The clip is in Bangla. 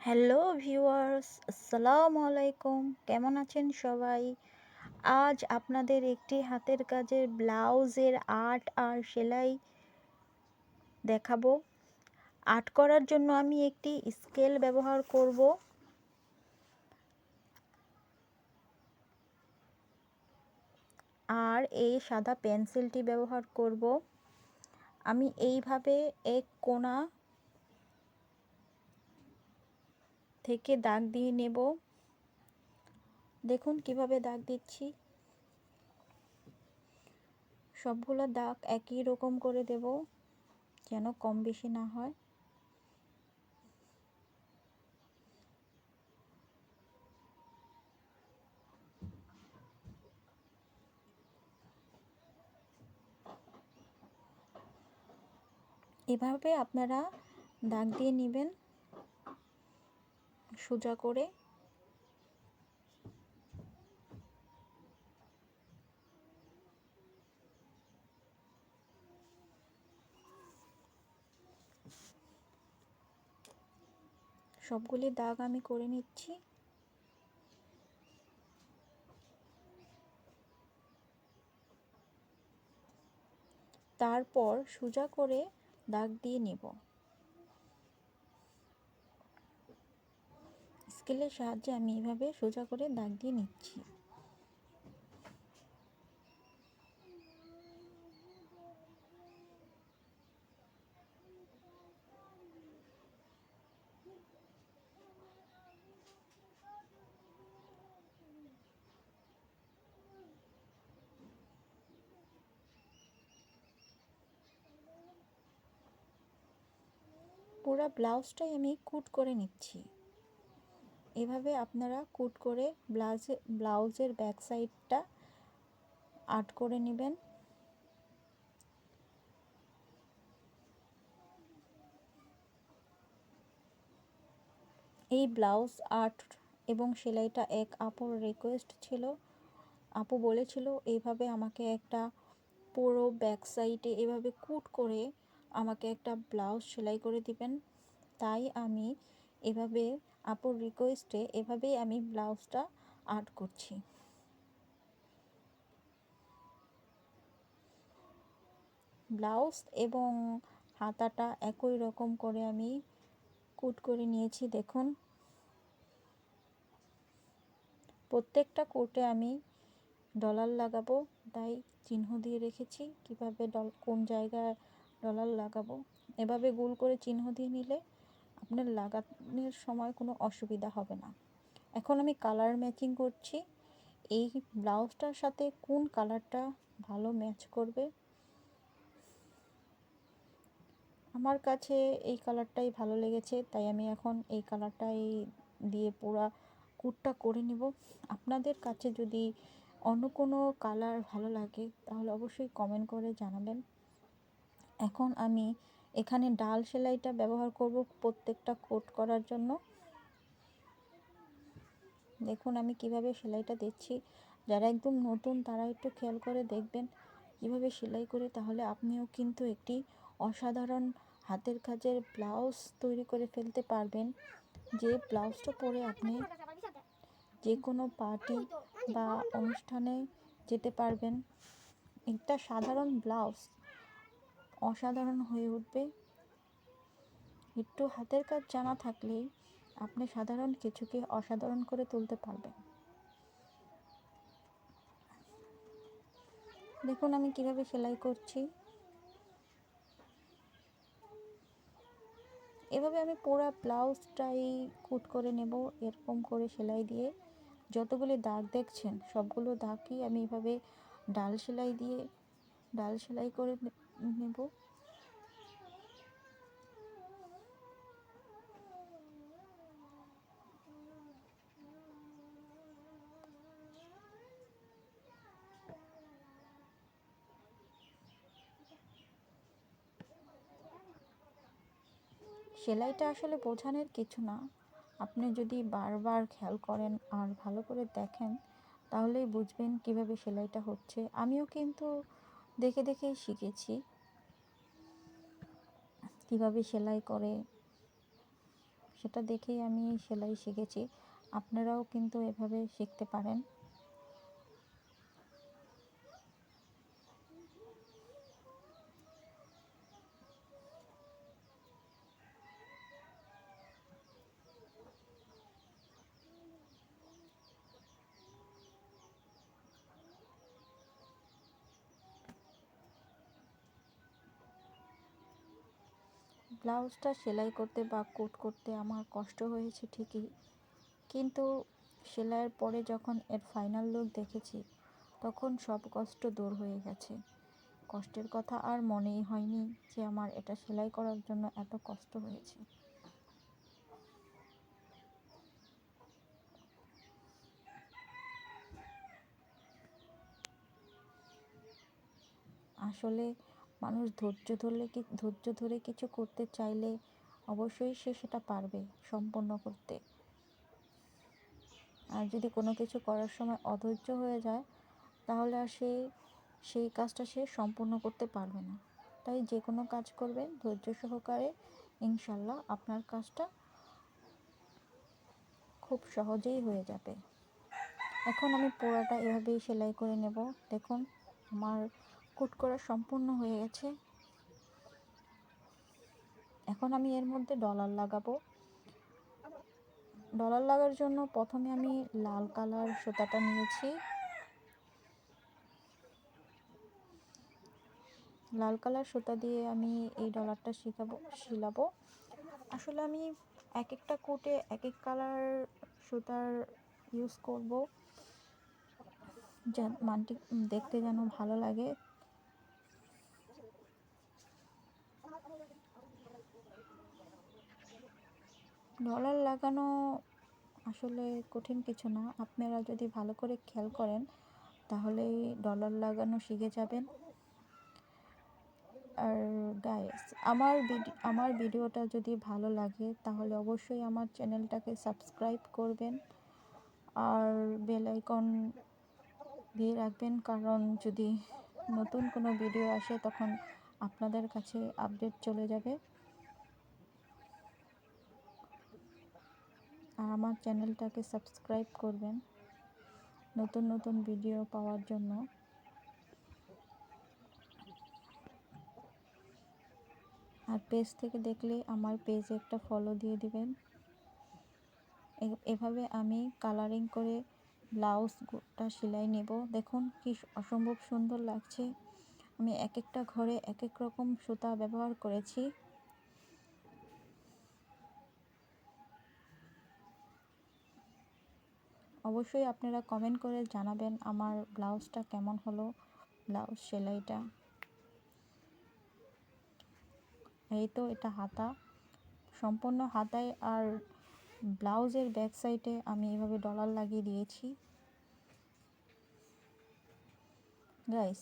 হ্যালো ভিউয়ার্স, আসসালামু আলাইকুম। কেমন আছেন সবাই? আজ আপনাদের একটি হাতের কাজের ব্লাউজের আর্ট আর সেলাই দেখাবো। আর্ট করার জন্য আমি একটি স্কেল ব্যবহার করব। আর এই সাদা পেন্সিলটি ব্যবহার করব। আমি এইভাবে এক কোণা থেকে দাগ দিয়ে নেব। দেখুন কিভাবে দাগ দিচ্ছি। সবগুলো দাগ একই রকম করে দেব, যেন কম বেশি না হয়। এভাবে আপনারা দাগ দিয়ে নেবেন সোজা করে। সবগুলি দাগ আমি করে নিচ্ছি। তারপর সোজা করে দাগ দিয়ে নেব। স্কেলের সাহায্যে আমি এভাবে সোজা করে দাগ দিয়ে নিচ্ছি। পুরো ব্লাউজটাই আমি কুট করে নিচ্ছি। এভাবে আপনারা কুট করে ব্লাউজের ব্যাক সাইডটা আর্ট করে নেবেন। এই ব্লাউজ আর্ট এবং সেলাইটা এক আপুর রিকোয়েস্ট ছিল। আপু বলেছিল এইভাবে আমাকে একটা পুরো ব্যাক সাইডে এভাবে কুট করে আমাকে একটা ব্লাউজ সেলাই করে দিবেন। তাই আমি এভাবে আপুর রিকোয়েস্টে এভাবেই আমি ব্লাউজটা আর্ট করছি। ব্লাউজ এবং হাতাটা একই রকম করে আমি কুট করে নিয়েছি। দেখুন, প্রত্যেকটা কোটে আমি ডলার লাগাবো, তাই চিহ্ন দিয়ে রেখেছি কিভাবে কোন জায়গায় ডলার লাগাবো। এভাবে গোল করে চিহ্ন দিয়ে নিলে আপনার লাগানোর সময় কোনো অসুবিধা হবে না। এখন আমি কালার ম্যাচিং করছি। এই ব্লাউজটার সাথে কোন কালারটা ভালো ম্যাচ করবে। আমার কাছে এই কালারটাই ভালো লেগেছে, তাই আমি এখন এই কালারটাই দিয়ে পুরো কুটটা করে নেব। আপনাদের কাছে যদি অন্য কোনো কালার ভালো লাগে তাহলে অবশ্যই কমেন্ট করে জানাবেন। এখন আমি এখানে ডাল সেলাইটা ব্যবহার করব প্রত্যেকটা কোট করার জন্য। দেখুন আমি কিভাবে সেলাইটা দিচ্ছি। যারা একদম নতুন তারা একটু খেয়াল করে দেখবেন কিভাবে সেলাই করে, তাহলে আপনিও কিন্তু একটি অসাধারণ হাতের কাজের ব্লাউজ তৈরি করে ফেলতে পারবেন। যে ব্লাউজটা পরে আপনি যে কোনো পার্টি বা অনুষ্ঠানে যেতে পারবেন। একটা সাধারণ ব্লাউজ অসাধারণ হয়ে উঠবে। একটু হাতের কাজ জানা থাকলেই আপনি সাধারণ কিছুকে অসাধারণ করে তুলতে পারবেন। দেখুন আমি কিভাবে সেলাই করছি। এভাবে আমি পুরো ব্লাউজটাই কুট করে নেব এরকম করে সেলাই দিয়ে। যতগুলি দাগ দেখছেন সবগুলো দাগই আমি এভাবে ডাল সেলাই করে নেব। সেলাইটা আসলে বোঝানোর কিছু না, আপনি যদি বারবার খেয়াল করেন আর ভালো করে দেখেন তাহলেই বুঝবেন কিভাবে সেলাইটা হচ্ছে। আমিও কিন্তু দেখে দেখেই শিখেছি কিভাবে সেলাই করে। সেটা দেখেই আমি সেলাই শিখেছি। আপনারাও কিন্তু এভাবে শিখতে পারেন। ব্লাউজটা সেলাই করতে বা কোট করতে আমার কষ্ট হয়েছে ঠিকই, কিন্তু সেলাইয়ের পরে যখন এর ফাইনাল লুক দেখেছি তখন সব কষ্ট দূর হয়ে গেছে। কষ্টের কথা আর মনেই হয়নি যে আমার এটা সেলাই করার জন্য এত কষ্ট হয়েছে। আসলে মানুষ ধৈর্য ধরে কিছু করতে চাইলে অবশ্যই সে সেটা পারবে সম্পন্ন করতে। আর যদি কোনো কিছু করার সময় অধৈর্য হয়ে যায় তাহলে আর সেই কাজটা সে সম্পূর্ণ করতে পারবে না। তাই যে কোনো কাজ করবেন ধৈর্য সহকারে, ইনশাল্লাহ আপনার কাজটা খুব সহজেই হয়ে যাবে। এখন আমি পুরোটা এভাবেই সেলাই করে নেব। দেখুন আমার কুট করা সম্পূর্ণ হয়ে গেছে। এখন আমি এর মধ্যে ডলার লাগাবো। ডলার লাগার জন্য প্রথমে আমি লাল কালার সুতাটা নিয়েছি। লাল কালার সুতা দিয়ে আমি এই ডলারটা শিলাবো। আসলে আমি এক একটা কোটে এক এক কালার সুতার ইউজ করব, মানটি দেখতে যেন ভালো লাগে। ডলার লাগানো আসলে কঠিন কিছু না, আপনারা যদি ভালো করে খেয়াল করেন তাহলেই ডলার লাগানো শিখে যাবেন। আর গাইস, আমার ভিডিওটা যদি ভালো লাগে তাহলে অবশ্যই আমার চ্যানেলটাকে সাবস্ক্রাইব করবেন আর বেল আইকন দিয়ে রাখবেন, কারণ যদি নতুন কোনো ভিডিও আসে তখন আপনাদের কাছে আপডেট চলে যাবে। আর আমার চ্যানেলটাকে সাবস্ক্রাইব করবেন নতুন নতুন ভিডিও পাওয়ার জন্য। আর পেজ থেকে দেখলে আমার পেজে একটা ফলো দিয়ে দিবেন। এভাবে আমি কালারিং করে ব্লাউজটা সেলাই নেব। দেখুন কি অসম্ভব সুন্দর লাগছে। আমি এক একটা ঘরে এক এক রকম সুতা ব্যবহার করেছি। অবশ্যই আপনারা কমেন্ট করে জানাবেন আমার ব্লাউজটা কেমন হলো, ব্লাউজ সেলাইটা। এই তো এটা হাতা, সম্পূর্ণ হাতায় আর ব্লাউজের ব্যাক সাইডে আমি এভাবে ডলার লাগিয়ে দিয়েছি। গাইস,